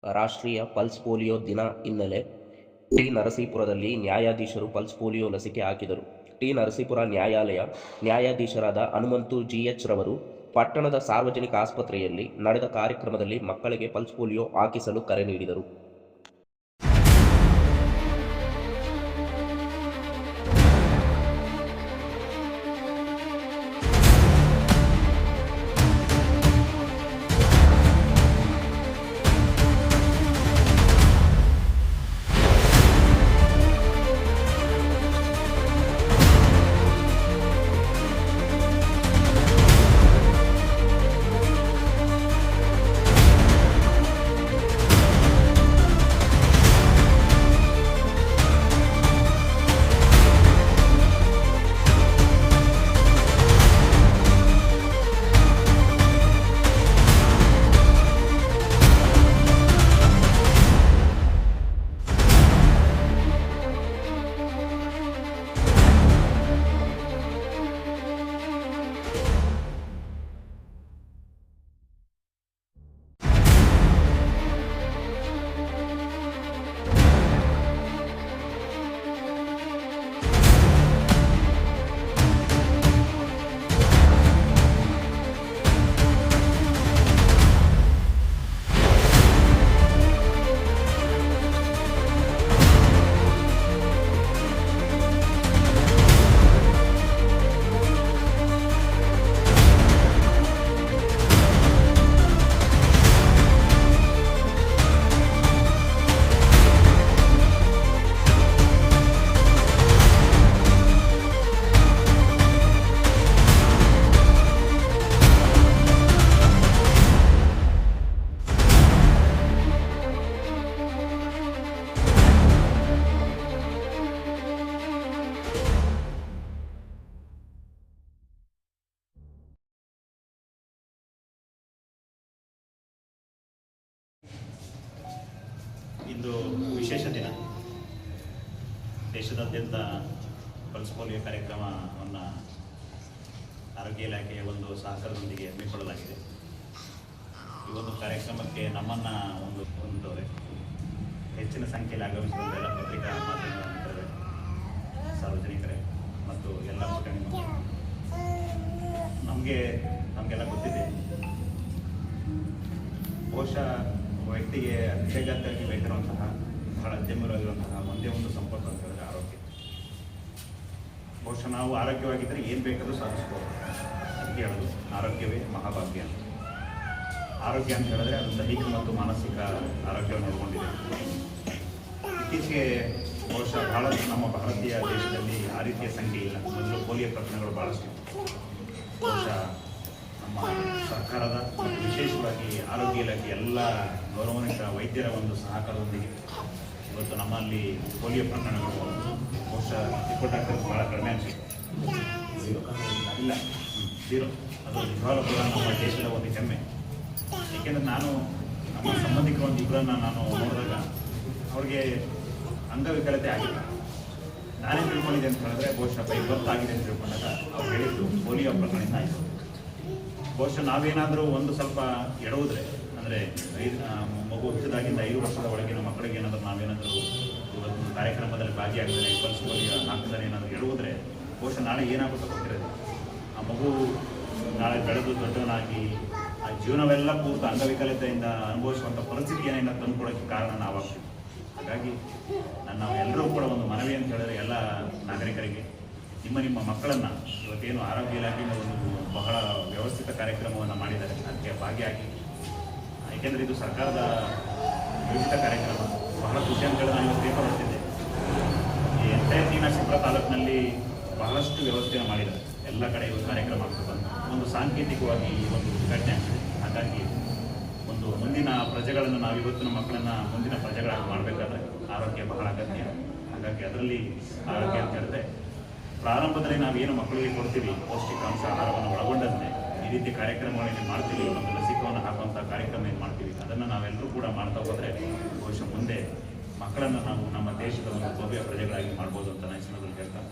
ರಾಷ್ಟ್ರೀಯ pulse polio ದಿನ ಹಿನ್ನೆಲೆ ನರಸೀಪುರದಲ್ಲಿ ನ್ಯಾಯಾಧೀಶರು ಪಲ್ಸ್ ಪೋಲಿಯೋ ಲಸಿಕೆ ಹಾಕಿದರು. ನರಸೀಪುರ ನ್ಯಾಯಾಲಯ ನ್ಯಾಯಾಧೀಶರಾದ ಹನುಮಂತು ಜಿಎಚ್ ರವರು ಪಟ್ಟಣದ ಸಾರ್ವಜನಿಕ ಆಸ್ಪತ್ರೆಯಲ್ಲಿ ನಡೆದ ಕಾರ್ಯಕ್ರಮದಲ್ಲಿ ಮಕ್ಕಳಿಗೆ ಪಲ್ಸ್ ಪೋಲಿಯೋ ಹಾಕಿಸಲು ಕರೆ ನೀಡಿದರು. ಇಂದು ವಿಶೇಷ ದಿನ. ದೇಶದಾದ್ಯಂತ ಪಲ್ಸ್ ಪೋಲಿಯೋ ಕಾರ್ಯಕ್ರಮವನ್ನು ಆರೋಗ್ಯ ಇಲಾಖೆಯ ಒಂದು ಸಹಕಾರದೊಂದಿಗೆ ಹಮ್ಮಿಕೊಳ್ಳಲಾಗಿದೆ. ಈ ಒಂದು ಕಾರ್ಯಕ್ರಮಕ್ಕೆ ನಮ್ಮನ್ನು ಒಂದು ಹೆಚ್ಚಿನ ಸಂಖ್ಯೆಯಲ್ಲಿ ಆಗಮಿಸಿದ ಎಲ್ಲ ಪತ್ರಿಕಾ ಮಾಧ್ಯಮ ಮಿತ್ರರೇ, ಸಾರ್ವಜನಿಕರೇ ಮತ್ತು ಎಲ್ಲ ಮುಖಂಡರು, ನಮಗೆಲ್ಲ ಗೊತ್ತಿದೆ, ಬಹುಶಃ ವ್ಯಕ್ತಿಗೆ ಅತ್ಯಗತ್ಯವಾಗಿ ಬೇಕಾಗಿರುವಂತಹ ಬಹಳ ಅತ್ಯಮೂಲವಾಗಿರುವಂತಹ ಒಂದೇ ಒಂದು ಸಂಪರ್ಕ ಅಂತ ಹೇಳಿದ್ರೆ ಆರೋಗ್ಯ. ಬಹುಶಃ ನಾವು ಆರೋಗ್ಯವಾಗಿದ್ದರೆ ಏನು ಬೇಕಾದರೂ ಸಾಧಿಸ್ಬೋದು. ಅದಕ್ಕೆ ಹೇಳೋದು ಆರೋಗ್ಯವೇ ಮಹಾಭಾಗ್ಯ. ಆರೋಗ್ಯ ಅಂತ ಹೇಳಿದ್ರೆ ಅದು ದೈಹಿಕ ಮತ್ತು ಮಾನಸಿಕ ಆರೋಗ್ಯವನ್ನು ನೋಡಿಕೊಂಡಿದೆ. ಇತ್ತೀಚೆಗೆ ಬಹುಶಃ ನಮ್ಮ ಭಾರತೀಯ ದೇಶದಲ್ಲಿ ಆ ರೀತಿಯ ಸಂಖ್ಯೆ ಇಲ್ಲ. ಮೊದಲು ಪೋಲಿಯೋ ಪ್ರಕರಣಗಳು ಭಾಳಷ್ಟು. ಬಹುಶಃ ನಮ್ಮ ಸರ್ಕಾರದ ಮತ್ತು ವಿಶೇಷವಾಗಿ ಆರೋಗ್ಯ ಇಲಾಖೆ ಎಲ್ಲ ಗೌರವಾನ್ವಿತ ವೈದ್ಯರ ಒಂದು ಸಹಕಾರದೊಂದಿಗೆ ಇವತ್ತು ನಮ್ಮಲ್ಲಿ ಪೋಲಿಯೋ ಪ್ರಕರಣಗಳು ಬಹುಶಃ ರಿಪೋರ್ಟ್ ಆಗ್ತದೆ ಭಾಳ ಕಡಿಮೆ ಅನಿಸುತ್ತೆ. ಇಲ್ಲ, ಜೀರೋ. ಅದು ನಿಜವಾಗ್ಲೂ ಕೂಡ ನಮ್ಮ ದೇಶದ ಒಂದು ಹೆಮ್ಮೆ. ಏಕೆಂದರೆ ನಾನು ನಮ್ಮ ಸಂಬಂಧಿಕರ ಒಂದು ಇಬ್ಬರನ್ನು ನಾನು ನೋಡಿದಾಗ ಅವ್ರಿಗೆ ಅಂಗವಿಕಲತೆ ಆಗಿಲ್ಲ. ನಾನೇ ತಿಳ್ಕೊಂಡಿದ್ದೆ ಅಂತ ಹೇಳಿದ್ರೆ ಬಹುಶಃ ಗೊತ್ತಾಗಿದೆ ಅಂತ ತಿಳ್ಕೊಂಡಾಗ ಅವ್ರು ಹೇಳಿದ್ದು ಪೋಲಿಯೋ ಪ್ರಕರಣದಿಂದ ಆಯಿತು. ಬಹುಶಃ ನಾವೇನಾದರೂ ಒಂದು ಸ್ವಲ್ಪ ಎಡವುದ್ರೆ, ಅಂದರೆ ಮಗು ಹುಟ್ಟಿದಾಗಿಂದ 5 ವರ್ಷದ ಒಳಗಿನ ಮಕ್ಕಳಿಗೆ ಏನಾದರೂ ನಾವೇನಾದರೂ ಇವತ್ತು ಕಾರ್ಯಕ್ರಮದಲ್ಲಿ ಭಾಗಿಯಾಗ್ತಾರೆ, ಪಲ್ಸ್ ಪೋಲಿಯೋ ಹಾಕಿದರೆ ಏನಾದರೂ ಎಡವುದ್ರೆ ಬಹುಶಃ ನಾಳೆ ಏನಾಗುತ್ತೋ ಗೊತ್ತಿರೋದು. ಆ ಮಗು ನಾಳೆ ಬೆಳೆದು ದೊಡ್ಡವನಾಗಿ ಆ ಜೀವನವೆಲ್ಲ ಪೂರ್ತಿ ಅಂಗವಿಕಲತೆಯಿಂದ ಅನುಭವಿಸುವಂಥ ಪರಿಸ್ಥಿತಿ ಏನೇನೋ ತಂದುಕೊಡೋಕ್ಕೆ ಕಾರಣ ನಾವಾಗ್ತೀವಿ. ಹಾಗಾಗಿ ನಾವೆಲ್ಲರೂ ಕೂಡ ಒಂದು ಮನವಿ ಅಂತ ಹೇಳಿದ್ರೆ ಎಲ್ಲ ನಾಗರಿಕರಿಗೆ, ನಿಮ್ಮ ಮಕ್ಕಳನ್ನು ಇವತ್ತೇನು ಆರೋಗ್ಯ ಇಲಾಖೆಯಿಂದ ಒಂದು ಬಹಳ ವ್ಯವಸ್ಥಿತ ಕಾರ್ಯಕ್ರಮವನ್ನು ಮಾಡಿದ್ದಾರೆ, ಅದಕ್ಕೆ ಭಾಗಿಯಾಗಿ. ಏಕೆಂದರೆ ಇದು ಸರ್ಕಾರದ ವಿವಿಧ ಕಾರ್ಯಕ್ರಮ. ಬಹಳ ಖುಷಿ ಅಂತ ಹೇಳಿದ್ರೆ ನಾನು ಇವತ್ತು ಪೇಪರ್ ಓದ್ತಿದ್ದೆ. ಈ ಎಂಟೈರ್ ನರಸೀಪುರ ತಾಲೂಕಿನಲ್ಲಿ ಬಹಳಷ್ಟು ವ್ಯವಸ್ಥೆಯನ್ನು ಮಾಡಿದ್ದಾರೆ. ಎಲ್ಲ ಕಡೆ ಒಂದು ಕಾರ್ಯಕ್ರಮ ಆಗ್ತದೆ, ಒಂದು ಸಾಂಕೇತಿಕವಾಗಿ ಈ ಒಂದು ಉದ್ಘಾಟನೆ ಆಗ್ತದೆ. ಹಾಗಾಗಿ ಒಂದು ಮುಂದಿನ ಪ್ರಜೆಗಳನ್ನು ನಾವು ಇವತ್ತಿನ ಮಕ್ಕಳನ್ನು ಮುಂದಿನ ಪ್ರಜೆಗಳಾಗಿ ಮಾಡಬೇಕಾದ್ರೆ ಆರೋಗ್ಯ ಬಹಳ ಅಗತ್ಯ. ಹಾಗಾಗಿ ಅದರಲ್ಲಿ ಆರೋಗ್ಯ ಅಂತ ಹೇಳಿದ್ರೆ ಪ್ರಾರಂಭದಲ್ಲಿ ನಾವೇನು ಮಕ್ಕಳಿಗೆ ಕೊಡ್ತೀವಿ ಪೌಷ್ಟಿಕಾಂಶ ಆಹಾರವನ್ನು ಒಳಗೊಂಡಂತೆ ಈ ರೀತಿ ಕಾರ್ಯಕ್ರಮಗಳನ್ನು ಮಾಡ್ತೀವಿ, ಒಂದು ಲಸಿಕೆಯನ್ನು ಹಾಕುವಂಥ ಕಾರ್ಯಕ್ರಮ ಏನು ಮಾಡ್ತೀವಿ ಅದನ್ನು ನಾವೆಲ್ಲರೂ ಕೂಡ ಮಾಡ್ತಾ ಹೋದರೆ ಬಹುಶಃ ಮುಂದೆ ಮಕ್ಕಳನ್ನು ನಾವು ನಮ್ಮ ದೇಶದ ಒಂದು ಭವ್ಯ ಪ್ರಜೆಗಳಾಗಿ ಮಾಡ್ಬೋದು ಅಂತ ನಾನು ಹೇಳ್ತಾ